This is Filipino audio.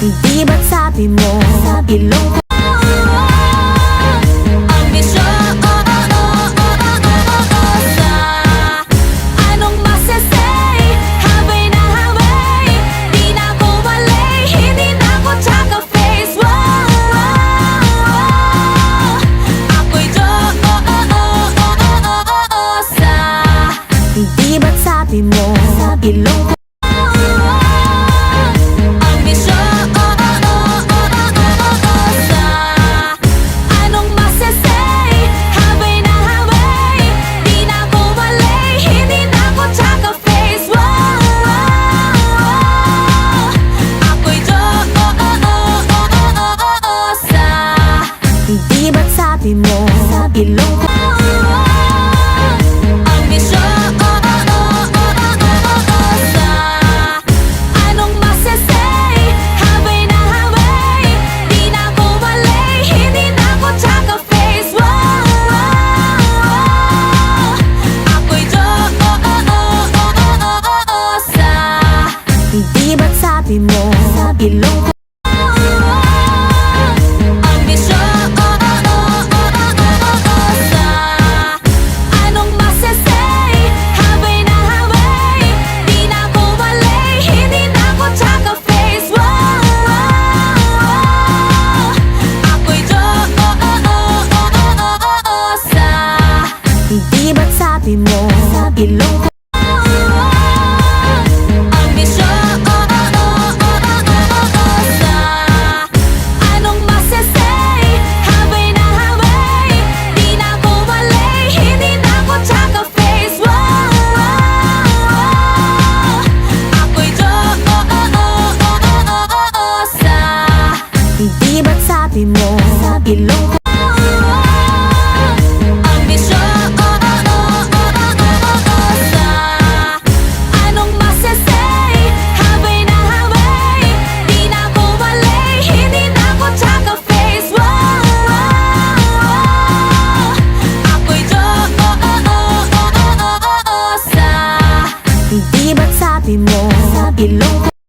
Di ba't sabi mo, ilong ko ang misyon sa anong masasay. Habay na habay, di na ko malay, hindi na ko tsaka face. Ako'y Diyosa. Di ba't sabi mo, ilong ko di ba't sabi mo, ilong ko ang misyon sa anong masasay. Habay na habay, di na ko malay, hindi na ko tsaka face. Ako'y Diyosa. Di ba't sabi mo, ilong ko di ba't sabi mo, ilong ko ang misyon sa anong masasay. Habay na habay, di na ko malay, hindi na ko tsaka face. Ako'y Diyosa. Di ba't sabi mo, ilong ko di ba't sabi mo, ilong ko